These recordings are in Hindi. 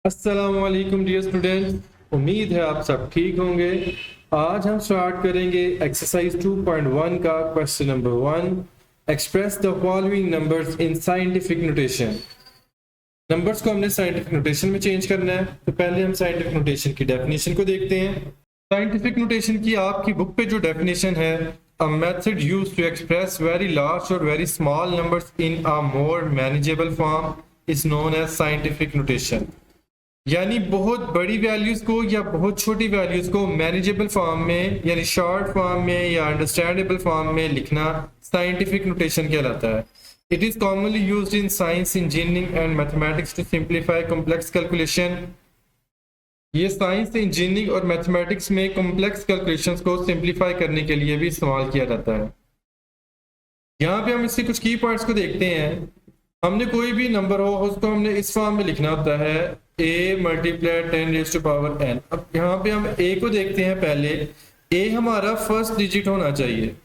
अस्सलाम वालेकुम डियर स्टूडेंट, उम्मीद है आप सब ठीक होंगे। आज हम स्टार्ट करेंगे एक्सरसाइज 2.1 का question number 1। Express the following numbers in scientific notation. Numbers को हमने साइंटिफिक नोटेशन में चेंज करना है, तो पहले हम साइंटिफिक नोटेशन की डेफिनेशन को देखते हैं। साइंटिफिक नोटेशन की आपकी बुक पे जो डेफिनेशन है, a method used to express very large or very small numbers in a more manageable form is known as scientific notation. यानी बहुत बड़ी वैल्यूज को या बहुत छोटी वैल्यूज को मैनेजेबल फॉर्म में यानी शॉर्ट फॉर्म में या अंडरस्टैंडेबल फॉर्म में लिखना साइंटिफिक नोटेशन कहलाता है। It is commonly used in science, engineering and mathematics to simplify complex calculation. ये साइंस, इंजीनियरिंग और मैथमेटिक्स में कॉम्प्लेक्स कैलकुलेशंस को सिंप्लीफाई करने के लिए भी इस्तेमाल किया जाता है। यहाँ पे हम इसके कुछ की पॉइंट्स को देखते हैं। हमने कोई भी नंबर हो उसको हमने इस फॉर्म में लिखना होता है, a मल्टीप्लाई 10⁻n। अब यहाँ पे हम a को देखते हैं। पहले a हमारा फर्स्ट डिजिट होना चाहिए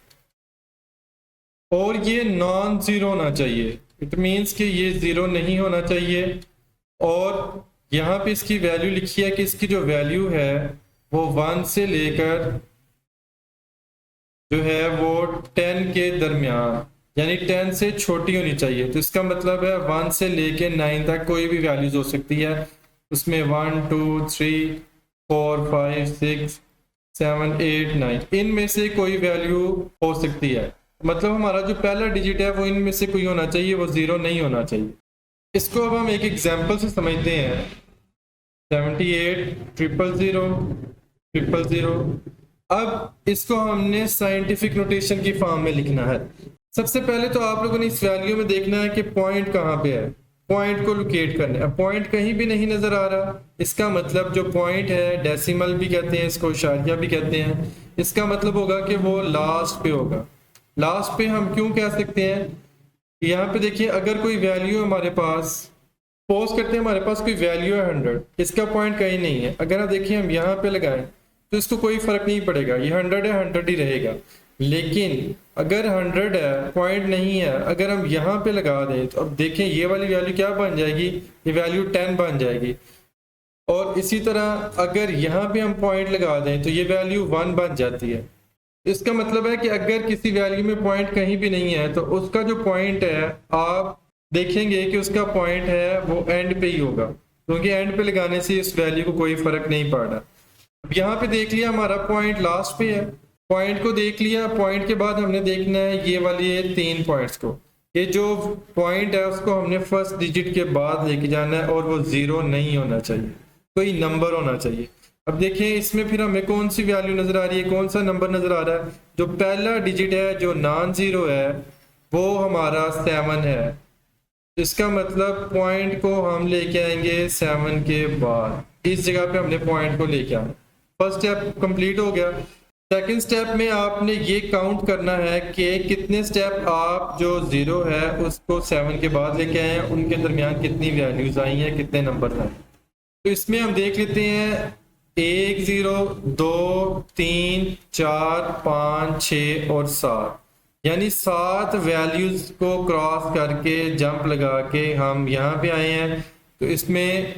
और ये नॉन जीरो होना चाहिए। इट मीन्स कि ये जीरो नहीं होना चाहिए। और यहाँ पे इसकी वैल्यू लिखी है कि इसकी जो वैल्यू है वो 1 से लेकर जो है वो 10 के दरमियान, यानी 10 से छोटी होनी चाहिए। तो इसका मतलब है 1 से लेके 9 तक कोई भी वैल्यूज हो सकती है। उसमें 1 2 3 4 5 6 7 8 9 इनमें से कोई वैल्यू हो सकती है। मतलब हमारा जो पहला डिजिट है वो इनमें से कोई होना चाहिए, वो जीरो नहीं होना चाहिए। इसको अब हम एक एग्जाम्पल से समझते हैं। 78 000 000। अब इसको हमने साइंटिफिक नोटेशन की फॉर्म में लिखना है। सबसे पहले तो आप लोगों ने इस वैल्यू में देखना है कि पॉइंट कहाँ पे है। पॉइंट को लोकेट करना है। पॉइंट कहीं भी नहीं नजर आ रहा, इसका मतलब जो पॉइंट है, डेसिमल भी कहते हैं इसको, इशारिया भी कहते हैं, इसका मतलब होगा कि वो लास्ट पे होगा। लास्ट पे हम क्यों कह सकते हैं, यहाँ पे देखिए, अगर कोई वैल्यू हमारे पास, सपोज करते हैं हमारे पास कोई वैल्यू है 100, इसका पॉइंट कहीं नहीं है। अगर आप देखिए हम यहाँ पे लगाएं तो इसको कोई फर्क नहीं पड़ेगा, ये 100 है 100 ही रहेगा। लेकिन अगर 100 है, पॉइंट नहीं है, अगर हम यहाँ पे लगा दें तो अब देखें ये वाली वैल्यू क्या बन जाएगी, ये वैल्यू 10 बन जाएगी। और इसी तरह अगर यहाँ पे हम पॉइंट लगा दें तो ये वैल्यू 1 बन जाती है। इसका मतलब है कि अगर किसी वैल्यू में पॉइंट कहीं भी नहीं है तो उसका जो पॉइंट है, आप देखेंगे कि उसका पॉइंट है वो एंड पे ही होगा, क्योंकि एंड पे लगाने से इस वैल्यू को कोई फर्क नहीं पड़ रहा। अब यहाँ पे देख लिया हमारा पॉइंट लास्ट पे है, पॉइंट को देख लिया। पॉइंट के बाद हमने देखना है ये वाली 3 पॉइंट्स को। ये जो पॉइंट है उसको हमने फर्स्ट डिजिट के बाद लेके जाना है और वो जीरो नहीं होना चाहिए, कोई नंबर होना चाहिए। अब देखें इसमें फिर हमें कौन सी वैल्यू नजर आ रही है, कौन सा नंबर नजर आ रहा है। जो पहला डिजिट है जो नॉन जीरो है वो हमारा 7 है। इसका मतलब पॉइंट को हम लेके आएंगे 7 के बाद, इस जगह पे हमने पॉइंट को लेके आना। फर्स्ट स्टेप कंप्लीट हो गया। सेकंड स्टेप में आपने ये काउंट करना है कि कितने स्टेप आप जो जीरो है उसको 7 के बाद लेके आए हैं, उनके दरमियान कितनी वैल्यूज आई हैं, कितने नंबर आए। तो इसमें हम देख लेते हैं 1 0 2 3 4 5 6 और 7, यानी 7 वैल्यूज को क्रॉस करके जंप लगा के हम यहाँ पे आए हैं। तो इसमें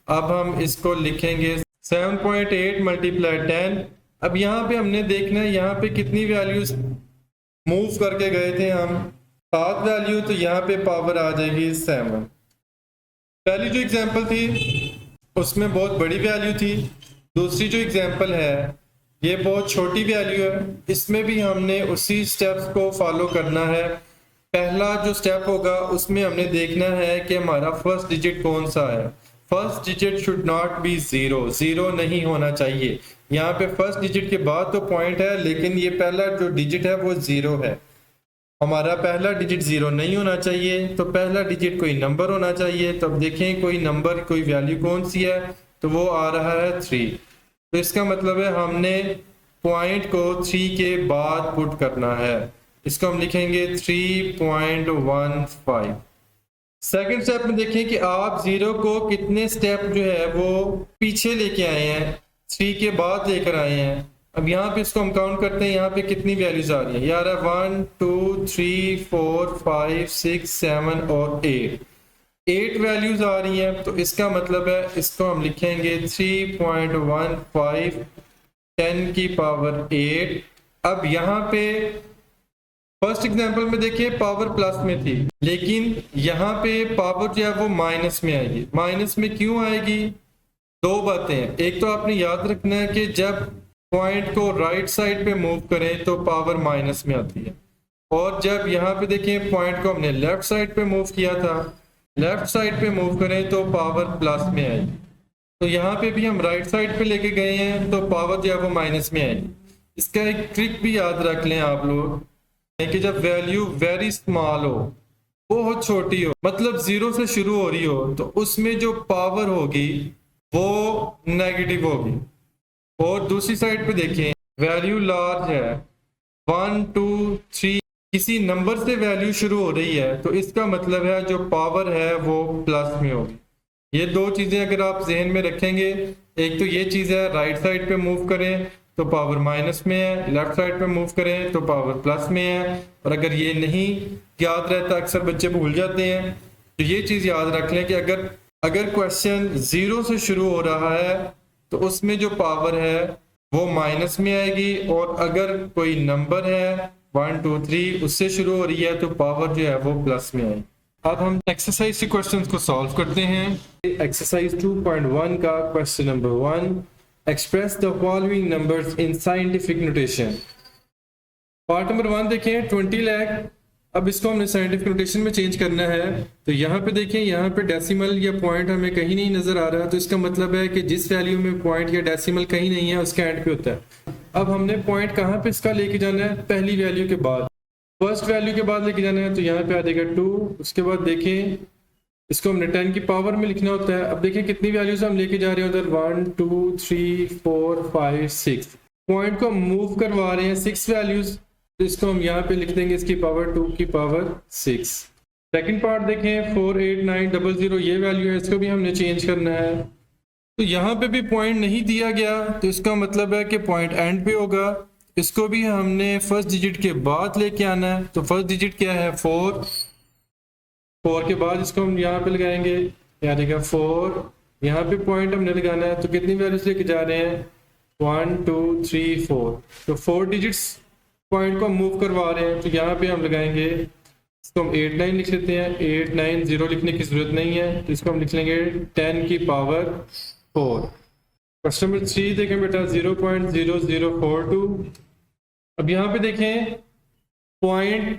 अब हम इसको लिखेंगे 7.8 मल्टीप्लाई 10। अब यहाँ पे हमने देखना है यहाँ पे कितनी वैल्यूज मूव करके गए थे हम, 7 वैल्यू, तो यहाँ पे पावर आ जाएगी 7। पहली जो एग्जांपल थी उसमें बहुत बड़ी वैल्यू थी, दूसरी जो एग्जांपल है ये बहुत छोटी वैल्यू है। इसमें भी हमने उसी स्टेप्स को फॉलो करना है। पहला जो स्टेप होगा उसमें हमने देखना है कि हमारा फर्स्ट डिजिट कौन सा है। First digit should not be zero, zero नहीं होना चाहिए। यहाँ पे फर्स्ट डिजिट के बाद तो पॉइंट है, लेकिन ये पहला जो डिजिट है वो जीरो है। हमारा पहला डिजिट जीरो नहीं होना चाहिए, तो पहला डिजिट कोई नंबर होना चाहिए। तो अब देखें कोई नंबर, कोई वैल्यू कौन सी है, तो वो आ रहा है 3। तो इसका मतलब है हमने पॉइंट को 3 के बाद पुट करना है। इसको हम लिखेंगे 3.15। सेकंड स्टेप में देखें कि आप जीरो को कितने स्टेप जो है वो पीछे लेके आए हैं, 3 के बाद लेकर आए हैं। अब यहाँ पे इसको हम काउंट करते हैं, यहाँ पे कितनी वैल्यूज आ रही है। यार 1 2 3 4 5 6 7 और 8। 8 वैल्यूज आ रही हैं, तो इसका मतलब है इसको हम लिखेंगे 3.15 10 की पावर 8। अब यहाँ पे फर्स्ट एग्जांपल में देखिए पावर प्लस में थी, लेकिन यहाँ पे पावर जो है वो माइनस में आएगी। माइनस में क्यों आएगी? दो बातें हैं। एक तो आपने याद रखना है कि जब पॉइंट को राइट साइड पे मूव करें तो पावर माइनस में आती है, और जब यहाँ पे देखें पॉइंट को हमने लेफ्ट साइड पे मूव किया था, लेफ्ट साइड पे मूव करें तो पावर प्लस में आएगी। तो यहाँ पे भी हम राइट साइड पे लेके गए हैं तो पावर जो है वो माइनस में आएगी। इसका एक ट्रिक भी याद रख लें आप लोग कि जब वैल्यू वेरी स्मॉल हो, बहुत छोटी हो, मतलब जीरो से शुरू हो रही हो, तो उसमें जो पावर होगी वो नेगेटिव होगी। और दूसरी साइड पे देखें वैल्यू लार्ज है, 1 2 3 किसी नंबर से वैल्यू शुरू हो रही है, तो इसका मतलब है जो पावर है वो प्लस में होगी। ये दो चीजें अगर आप जहन में रखेंगे, एक तो ये चीज है राइट साइड पे मूव करें तो पावर माइनस में है, लेफ्ट साइड पे मूव करें तो पावर प्लस में है। और अगर ये नहीं याद रहता, अक्सर बच्चे भूल जाते हैं, तो ये चीज याद रख लें कि अगर क्वेश्चन जीरो से शुरू हो रहा है तो उसमें जो पावर है वो माइनस में आएगी, और अगर कोई नंबर है 1 2 3 उससे शुरू हो रही है तो पावर जो है वो प्लस में आएगी। अब हम एक्सरसाइज के क्वेश्चंस को सॉल्व करते हैं। एक्सरसाइज 2.1 का question number 1, express the following numbers in scientific notation. Part number 1 देखें 20 लाख। अब इसको हमने साइंटिफिक नोटेशन में चेंज करना है, तो यहाँ पे देखें, यहाँ पे डेसिमल या पॉइंट हमें कहीं नहीं नजर आ रहा, तो इसका मतलब है कि जिस वैल्यू में पॉइंट या डेसिमल कहीं नहीं है उसके एंड पे होता है। अब हमने पॉइंट कहाँ पे इसका लेके जाना है? पहली वैल्यू के बाद, फर्स्ट वैल्यू के बाद लेके जाना है, तो यहाँ पे आ जाएगा 2। उसके बाद देखें इसको हमने 10 की पावर में लिखना होता है। अब देखिए कितनी वैल्यूज हम लेके जा रहे हैं उधर, 1 2 3 4 5 6। पॉइंट को मूव करवा रहे हैं 6 वैल्यूज, तो इसको हम यहाँ पे लिख देंगे इसकी पावर 2 की पावर 6। सेकंड पार्ट देखें 48900, ये वैल्यू है, इसको भी हमने चेंज करना है। तो यहाँ पे भी पॉइंट नहीं दिया गया, तो इसका मतलब है कि पॉइंट एंड पे होगा। इसको भी हमने फर्स्ट डिजिट के बाद लेके आना है, तो फर्स्ट डिजिट क्या है? 4। 4 के बाद इसको हम यहाँ पे लगाएंगे, यहाँ देखा 4, यहाँ पे पॉइंट हमने लगाना है। तो कितनी वैल्यूज लेके जा रहे हैं? 1 2 3 4, तो 4 डिजिट्स पॉइंट को मूव करवा रहे हैं, तो यहाँ पे हम लगाएंगे, इसको हम 8 9 लिख लेते हैं। 8 9 0 लिखने की जरूरत नहीं है, तो इसको हम लिख लेंगे 10 की पावर 4। क्वेश्चन नंबर 3 देखें बेटा 0.0042। अब यहाँ पे देखें पॉइंट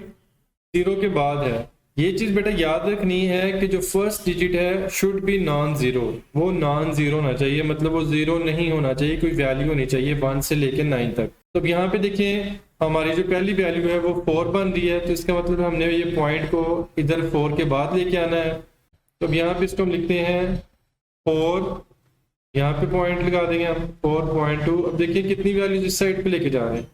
0 के बाद है। ये चीज बेटा याद रखनी है कि जो फर्स्ट डिजिट है शुड बी नॉन जीरो, वो नॉन जीरो होना चाहिए, मतलब वो जीरो नहीं होना चाहिए, कोई वैल्यू होनी चाहिए 1 से लेकर 9 तक। तो अब यहाँ पे देखें हमारी जो पहली वैल्यू है वो 4 बन रही है, तो इसका मतलब हमने ये पॉइंट को इधर 4 के बाद लेके आना है। तो अब यहाँ पे इसको हम लिखते हैं 4, यहाँ पे पॉइंट लगा देंगे हम 4.2। अब देखिए कितनी वैल्यूज इस साइड पे लेके जा रहे हैं।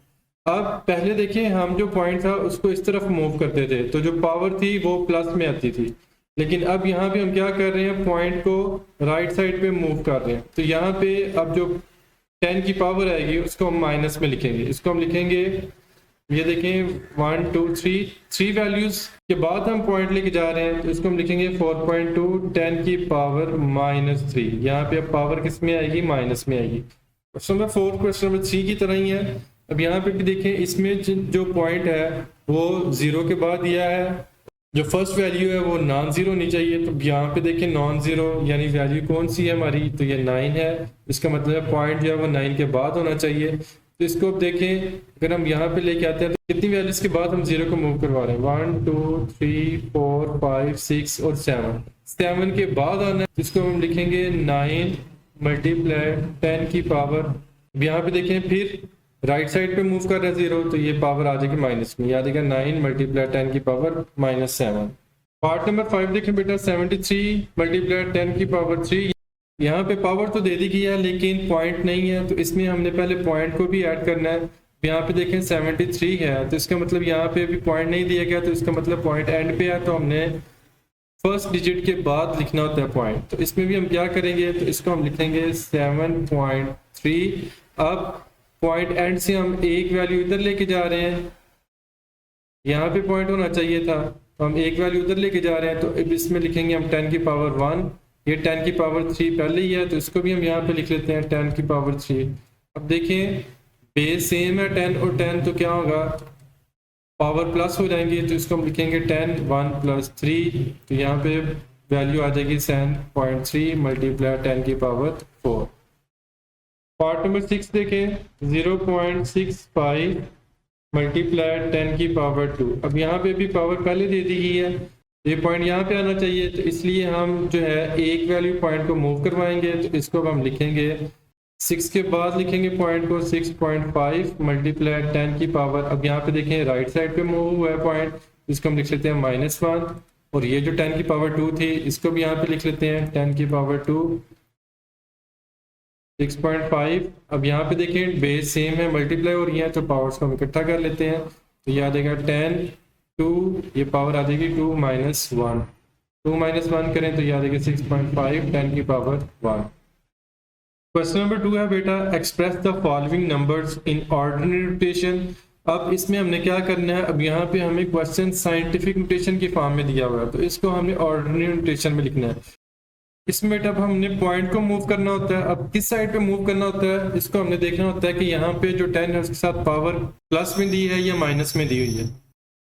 अब पहले देखिए हम जो पॉइंट था उसको इस तरफ मूव करते थे, तो जो पावर थी वो प्लस में आती थी, लेकिन अब यहाँ पे हम क्या कर रहे हैं? पॉइंट को राइट साइड पे मूव कर रहे हैं, तो यहाँ पे अब जो 10 की पावर आएगी उसको हम माइनस में लिखेंगे। इसको हम लिखेंगे, ये देखें 1 2 3 वैल्यूज के बाद हम पॉइंट लेके जा रहे हैं, तो इसको हम लिखेंगे 4.2 10 की पावर -3। यहाँ पे अब पावर किस में आएगी? माइनस में आएगी। क्वेश्चन नंबर 4 क्वेश्चन नंबर 3 की तरह ही है। अब यहाँ पे भी देखें इसमें जो पॉइंट है वो 0 के बाद दिया है, जो फर्स्ट वैल्यू है वो नॉन जीरो होनी चाहिए। तो यहाँ पे देखें नॉन जीरो यानी वैल्यू कौन सी है हमारी? तो ये 9 है, इसका मतलब है पॉइंट जो है वो 9 के बाद होना चाहिए। तो इसको अब देखें अगर हम यहाँ पे लेके आते हैं तो कितनी वैल्यूज के बाद हम 0 को मूव करवा रहे हैं? 1 2 3 4 5 6 और 7 के बाद आना है। इसको हम लिखेंगे 9 मल्टीप्लाई 10 की पावर। यहाँ पे देखें फिर राइट साइड पे मूव कर रहे हैं 0, तो ये पावर आ जाएगी माइनस में, याद है 9 मल्टीप्लाई 10 की पावर -7। पार्ट नंबर 5 देखें बेटा 73 मल्टीप्लाई 10 की पावर 3। यहाँ पे पावर तो दे दी गई है लेकिन पॉइंट नहीं है, तो इसमें हमने पहले पॉइंट को भी ऐड करना है। यहाँ पे देखें 73 है, तो इसका मतलब यहाँ पे भी पॉइंट नहीं दिया गया, तो इसका मतलब पॉइंट एंड पे है, तो हमने फर्स्ट डिजिट के बाद लिखना होता है पॉइंट। तो इसमें भी हम क्या करेंगे? तो इसको हम लिखेंगे 7.3। अब पॉइंट एंड से हम एक वैल्यू इधर लेके जा रहे हैं, यहाँ पे पॉइंट होना चाहिए था, तो हम एक वैल्यू उधर लेके जा रहे हैं, तो अब इसमें लिखेंगे हम 10 की पावर 1, ये 10 की पावर 3 पहले ही है तो इसको भी हम यहाँ पे लिख लेते हैं 10 की पावर 3। अब देखें बेस सेम है 10 और 10, तो क्या होगा, पावर प्लस हो जाएंगे, तो इसको हम लिखेंगे 10 1 प्लस 3, तो यहाँ पे वैल्यू आ जाएगी 7.3 मल्टीप्लाई 10 की पावर 4। पार्ट नंबर 6 देखें, 0.65 मल्टीप्लाई 10 की पावर 2। अब यहाँ पे भी पावर पहले दे दी गई है, ये पॉइंट यहाँ पे आना चाहिए, तो इसलिए हम जो है एक वैल्यू पॉइंट को मूव करवाएंगे, तो इसको हम लिखेंगे 6 के बाद लिखेंगे पॉइंट को 6.5 मल्टीप्लाई 10 की पावर। अब यहाँ पे देखें राइट साइड पे मूव हुआ है पॉइंट, इसको हम लिख लेते हैं -1, और ये जो 10 की पावर 2 थी इसको भी यहाँ पे लिख लेते हैं 10 की पावर 2 6.5। अब यहाँ पे देखें बेस सेम है, मल्टीप्लाई हो रही है, तो पावर्स को हम इकट्ठा कर लेते हैं, तो ये आ जाएगा 10 2, ये पावर आ जाएगी 2 -1, 2 -1 करें तो ये आ जाएगी 6.5 10 की पावर 1। क्वेश्चन नंबर 2 है बेटा, express the following numbers in ordinary notation. अब इसमें हमने क्या करना है, अब यहाँ पे हमें क्वेश्चन साइंटिफिक नोटेशन की फॉर्म में दिया हुआ है, तो इसको हमने ऑर्डिनरी नोटेशन में लिखना है। इसमें बेटा अब हमने पॉइंट को मूव करना होता है, अब किस साइड पे मूव करना होता है इसको हमने देखना होता है कि यहाँ पे जो 10 है उसके साथ पावर प्लस में दी है या माइनस में दी हुई है।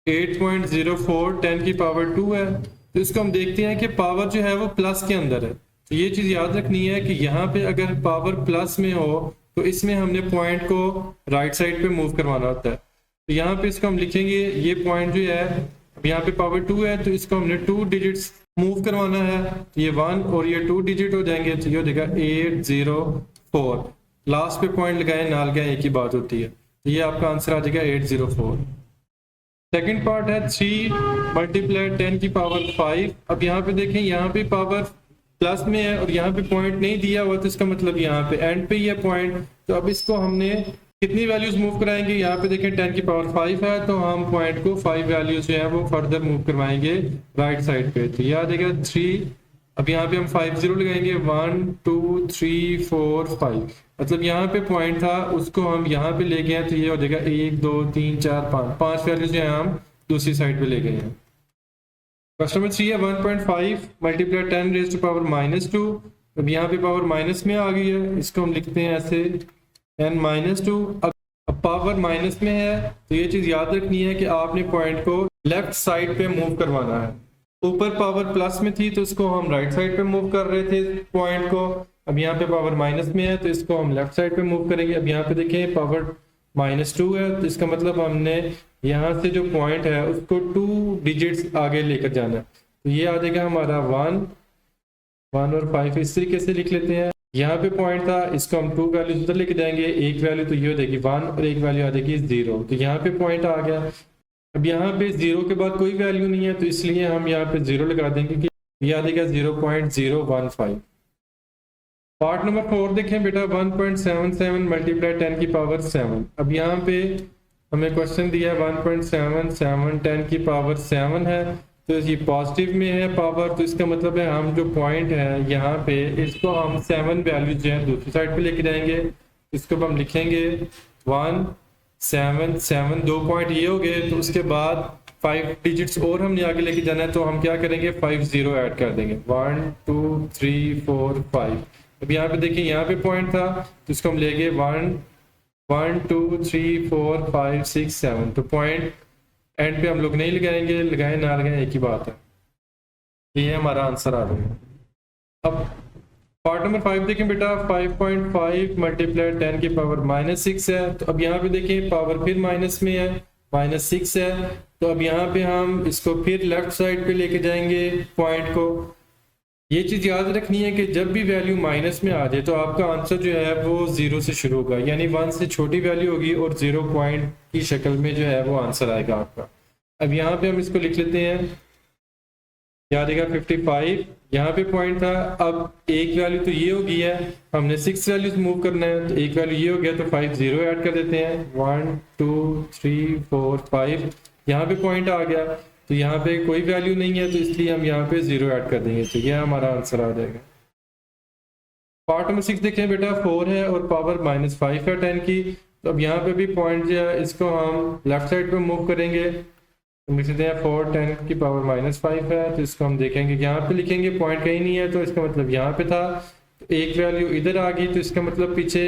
8.04 10 की पावर 2 है, तो इसको हम देखते हैं कि पावर जो है वो प्लस के अंदर है, तो ये चीज़ याद रखनी है कि यहाँ पे अगर पावर प्लस में हो तो इसमें हमने पॉइंट को राइट साइड पे मूव करवाना होता है। तो यहाँ पे इसको हम लिखेंगे, ये पॉइंट जो है अब यहाँ पे पावर 2 है, तो इसको हमने 2 डिजिट्स मूव करवाना है, तो ये 1 और ये 2 डिजिट हो जाएंगे, तो ये हो जाएगा 804। लास्ट पे पॉइंट लगाए ना लगाए एक ही बात होती है, तो ये आपका आंसर आ जाएगा 804। सेकेंड पार्ट है 3 मल्टीप्लाई 10 की पावर 5। अब यहाँ पे देखें, यहाँ पे पावर प्लस में है और यहाँ पे पॉइंट नहीं दिया हुआ, तो इसका मतलब यहाँ पे एंड पे ही है पॉइंट, तो अब इसको हमने कितनी वैल्यूज मूव कराएंगे, यहाँ पे देखें 10 की पावर 5 है, तो हम पॉइंट को 5 वैल्यूज जो है वो फर्दर मूव करवाएंगे राइट साइड पे, तो ये आ जाएगा 3। अब यहाँ पे हम 5 0 लगाएंगे, 1 2 3 4 5, मतलब यहाँ पे पॉइंट था उसको हम यहाँ पे ले गए हैं, तो ये हो जाएगा 1 2 3 4 5 वैल्यूज जो है हम दूसरी साइड पे ले गए हैं। क्वेश्चन नंबर 3 है 1.5 मल्टीप्लाई 10 रेज़ टू पावर -2। अब यहाँ पे पावर माइनस में आ गई है, इसको हम लिखते हैं ऐसे n-2। अब पावर माइनस में है, तो ये चीज़ याद रखनी है कि आपने पॉइंट को लेफ्ट साइड पे मूव करवाना है। ऊपर पावर प्लस में थी तो इसको हम राइट साइड पे मूव कर रहे थे पॉइंट को, अब यहाँ पे पावर माइनस में है तो इसको हम लेफ्ट साइड पे मूव करेंगे। अब यहाँ पे देखें पावर -2 है, तो इसका मतलब हमने यहाँ से जो पॉइंट है उसको 2 डिजिट्स आगे लेकर जाना है, तो ये आ जाएगा हमारा 1 और 5। इस तरीके से लिख लेते हैं, यहाँ पे पॉइंट था इसको हम 2 वैल्यूज उधर लेके जाएंगे, एक वैल्यू तो ये हो जाएगी 1 और एक वैल्यू आ जाएगी 0, तो यहाँ पे पॉइंट आ गया। अब यहाँ पे 0 के बाद कोई वैल्यू नहीं है, तो इसलिए हम यहाँ पे 0 लगा देंगे कि ये आ जाएगा 0.015। पार्ट नंबर 4 देखें बेटा, 1.77 मल्टीप्लाई 10 की पावर 7। अब यहाँ पे हमें क्वेश्चन दिया 1.77 10 की पावर 7 है, तो ये पॉजिटिव में है पावर, तो इसका मतलब है हम जो पॉइंट है यहाँ पे इसको हम 7 वैल्यू जो है दूसरी साइड पे लेके जाएंगे, इसको हम लिखेंगे 1 7 7, 2 पॉइंट ये हो गए, तो उसके बाद 5 डिजिट्स और हमने आगे लेके जाना है, तो हम क्या करेंगे 5 0 ऐड कर देंगे, 1 2 3 4 5। अब यहाँ पे देखिए यहाँ पे पॉइंट था तो इसको हम ले गए 1 2 3 4 5 6 7, तो पॉइंट एंड पे हम लोग नहीं लगाएंगे, लगाए ना लगाए एक ही बात है, ये हमारा आंसर आ जाएगा। अब पार्ट नंबर 5 देखें बेटा, 5.5 मल्टीप्लाई 10 की पावर -6 है, तो अब यहाँ पे देखें पावर फिर माइनस में है, -6 है, तो अब यहाँ पे हम इसको फिर लेफ्ट साइड पे लेके जाएंगे पॉइंट को। ये चीज़ याद रखनी है कि जब भी वैल्यू माइनस में आ जाए तो आपका आंसर जो है वो 0 से शुरू होगा, यानी 1 से छोटी वैल्यू होगी और 0 पॉइंट की शक्ल में जो है वो आंसर आएगा आपका। अब यहाँ पे हम इसको लिख लेते हैं, क्या आएगा 55, यहाँ पे पॉइंट था। अब एक वैल्यू तो ये हो गई है, हमने 6 वैल्यूज मूव करना है, तो एक वैल्यू ये हो गया, तो 5 0 ऐड कर देते हैं, 1 2 3 4 5, यहाँ पे पॉइंट आ गया, तो यहाँ पे कोई वैल्यू नहीं है, तो इसलिए हम यहाँ पे 0 ऐड कर देंगे, तो ये हमारा आंसर आ जाएगा। पार्ट नंबर 6 देखें बेटा, 4 है और पावर -5 है 10 की, तो अब यहाँ पे भी पॉइंट जो है इसको हम लेफ्ट साइड पे मूव करेंगे, हम लिख सकते हैं 4 10 की पावर -5 है, तो इसको हम देखेंगे यहाँ पे लिखेंगे, पॉइंट कहीं नहीं है तो इसका मतलब यहाँ पे था, तो एक वैल्यू इधर आ गई, तो इसका मतलब पीछे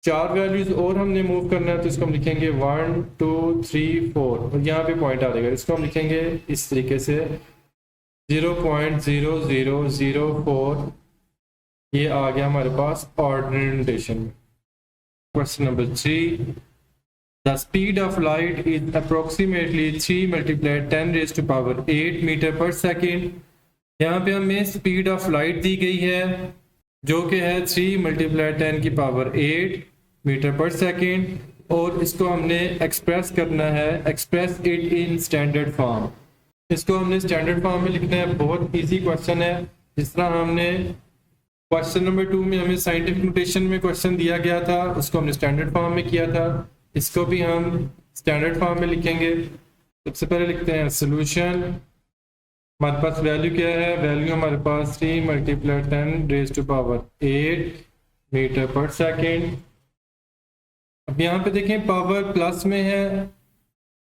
4 वैल्यूज और हमने मूव करना है, तो इसको हम लिखेंगे 1 2 3 4 और यहाँ पे पॉइंट आ जाएगा, इसको हम लिखेंगे इस तरीके से 0.0004, ये आ गया हमारे पास ऑर्डिनरी नोटेशन में। Question number 3, the speed of light is approximately 3 multiplied 10 raised to power 8 meter पर सेकेंड। यहाँ पे हमें स्पीड ऑफ लाइट दी गई है जो कि है 3 multiplied 10 की पावर 8 मीटर पर सेकेंड, और इसको हमने एक्सप्रेस करना है, express it in standard form. इसको हमने स्टैंडर्ड फॉर्म में लिखना है, बहुत इजी क्वेश्चन है। जिस तरह हमने क्वेश्चन नंबर 2 में हमें साइंटिफिक नोटेशन में क्वेश्चन दिया गया था, उसको हमने स्टैंडर्ड फॉर्म में किया था, इसको भी हम स्टैंडर्ड फॉर्म में लिखेंगे। सबसे पहले लिखते हैं सोल्यूशन। हमारे पास वैल्यू क्या है, वैल्यू हमारे पास 3 multiplied 10 raised to power 8 meter पर सेकेंड। अब यहाँ पे देखें पावर प्लस में है,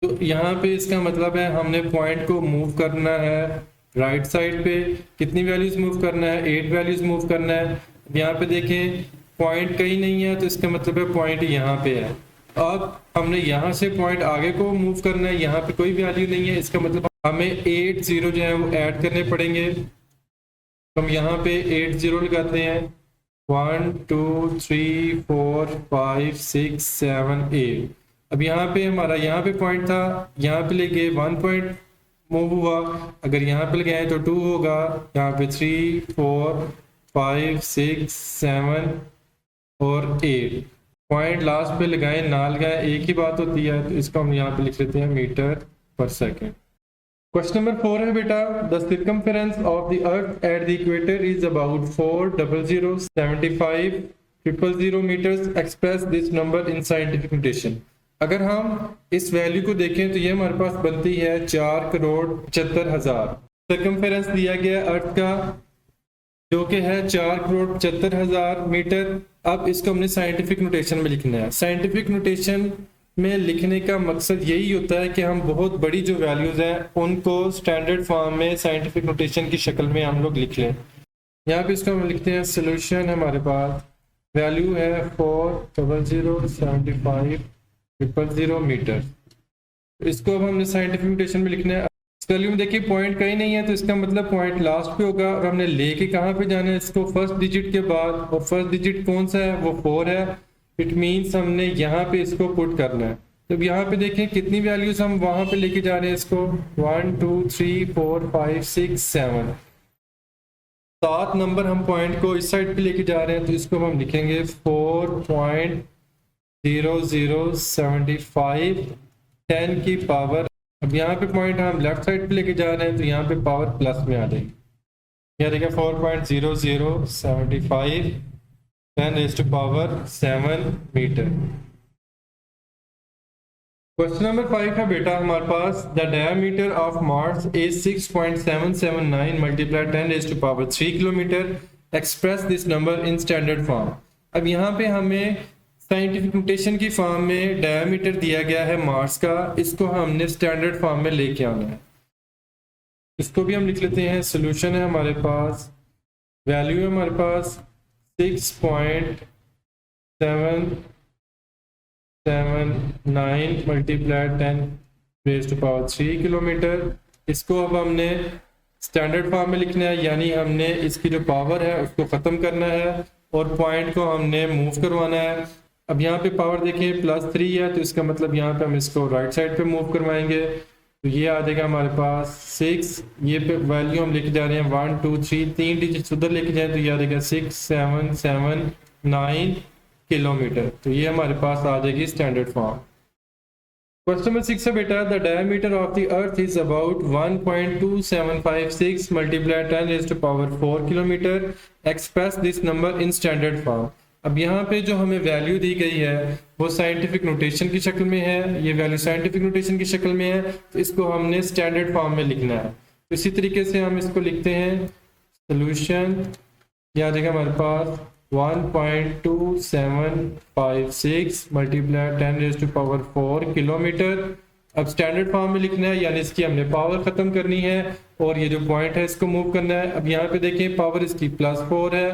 तो यहाँ पे इसका मतलब है हमने पॉइंट को मूव करना है राइट साइड पे। कितनी वैल्यूज मूव करना है, 8 वैल्यूज मूव करना है। अब यहाँ पे देखें पॉइंट कहीं नहीं है, तो इसका मतलब है पॉइंट यहाँ पे है। अब हमने यहाँ से पॉइंट आगे को मूव करना है, यहाँ पे कोई वैल्यू नहीं है, इसका मतलब हमें 8 0 जो है वो ऐड करने पड़ेंगे। तो हम यहाँ पे 8 0 लगाते हैं, 1 2 3 4 5 6 7 8। अब यहाँ पे हमारा यहाँ पे पॉइंट था, यहाँ पे लेके 1 पॉइंट मूव हुआ, अगर यहाँ पे लगाए तो 2 होगा, यहाँ पे 3 4 5 6 7 और 8। पॉइंट लास्ट पे लगाए ना लगाए एक ही बात होती है, तो इसको हम यहाँ पे लिख लेते हैं मीटर पर सेकेंड। क्वेश्चन नंबर 4 है बेटा, the circumference of the earth at the equator is about 4,000,75,000 meters, express this number in scientific notation. अगर हम इस वैल्यू को देखें तो ये हमारे पास बनती है 4,75,000। सर्कमफेरेंस दिया गया अर्थ का जो कि है 4,75,000 मीटर। अब इसको हमने साइंटिफिक नोटेशन में लिखना है। साइंटिफिक नोटेशन में लिखने का मकसद यही होता है कि हम बहुत बड़ी जो वैल्यूज हैं उनको स्टैंडर्ड फॉर्म में साइंटिफिक नोटेशन की शक्ल में हम लोग लिख लें। यहाँ पे इसको हम लिखते हैं सोल्यूशन। हमारे पास वैल्यू है 4,000,75,000 मीटर। इसको अब हमने साइंटिफिक नोटेशन में लिखना है। इस वैल्यू में देखिए पॉइंट कहीं नहीं है, तो इसका मतलब पॉइंट लास्ट पे होगा, और हमने लेके कहाँ पे जाना है इसको, फर्स्ट डिजिट के बाद, और फर्स्ट डिजिट कौन सा है, वो 4 है। इट मीन्स हमने यहाँ पे इसको पुट करना है। तो यहाँ पे देखें कितनी वैल्यूज हम वहां पे लेके जा रहे हैं इसको, 1 2 3 4 5 6 7, 7 नंबर हम पॉइंट को इस साइड पे लेके जा रहे हैं, तो इसको हम लिखेंगे 4.0075 10 की पावर। अब यहाँ पे पॉइंट हम लेफ्ट साइड पे लेके जा रहे हैं, तो यहाँ पे पावर प्लस में आ जाएगी। यहाँ देखिए 4.0075 10 raised to power 7 metre. Question number 5 है बेटा हमारे पास, the diameter of Mars is 6.779 multiplied 10 raised to power 3 kilometre, express this number in standard form. अब यहाँ पे हमें साइंटिफिक नोटेशन की फॉर्म में डायमीटर दिया गया है मार्स का, इसको हमने स्टैंडर्ड फॉर्म में लेके आना है। इसको भी हम लिख लेते हैं। सोल्यूशन है हमारे पास, वैल्यू है हमारे पास 6.779 multiplied 10 raised to power 3 kilometre. इसको अब हमने स्टैंडर्ड फॉर्म में लिखना है, यानी हमने इसकी जो पावर है उसको ख़त्म करना है और पॉइंट को हमने मूव करवाना है। अब यहाँ पे पावर देखिए +3 है, तो इसका मतलब यहाँ पे हम इसको राइट साइड पे मूव करवाएंगे, तो ये आ जाएगा हमारे पास 6। ये पे वैल्यू हम लेके जा रहे हैं 1 2 3, 3 डिजिट उधर लेके जाए, तो ये आ जाएगा 6.779 किलोमीटर। तो ये हमारे पास आ जाएगी स्टैंडर्ड फॉर्म। क्वेश्चन नंबर 6 है बेटा, the diameter of the earth is about 1.2756 multiplied 10 raised to power 4 kilometre, express this number in standard form. अब यहाँ पे जो हमें वैल्यू दी गई है वो साइंटिफिक नोटेशन की शक्ल में है, ये वैल्यू साइंटिफिक नोटेशन की शक्ल में है, तो इसको हमने स्टैंडर्ड फॉर्म में लिखना है। तो इसी तरीके से हम इसको लिखते हैं। सोल्यूशन यहाँ देखिए हमारे पास 1.2756 multiplied 10 raised to power 4 kilometre, अब स्टैंडर्ड फॉर्म में लिखना है, यानी इसकी हमने पावर खत्म करनी है और ये जो पॉइंट है इसको मूव करना है। अब यहाँ पे देखें पावर इसकी +4 है,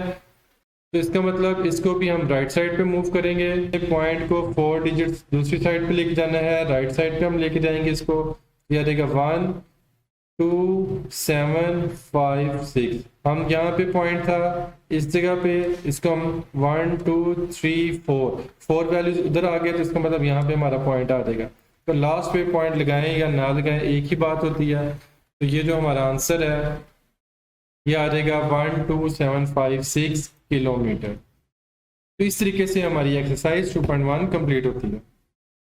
तो इसका मतलब इसको भी हम राइट साइड पे मूव करेंगे। पॉइंट को 4 डिजिट्स दूसरी साइड पे लेके जाना है, राइट साइड पे हम लेके जाएंगे इसको। ये आ जाएगा 1 2 7 5 6। हम यहाँ पे पॉइंट था इस जगह पे, इसको हम 1 2 3 4 वैल्यूज उधर आ गए, तो इसका मतलब यहाँ पे हमारा पॉइंट आ जाएगा। तो लास्ट पे पॉइंट लगाएं या ना लगाएं एक ही बात होती है। तो ये जो हमारा आंसर है ये आ जाएगा 12756 किलोमीटर। तो इस तरीके से हमारी एक्सरसाइज 2.1 कंप्लीट होती है।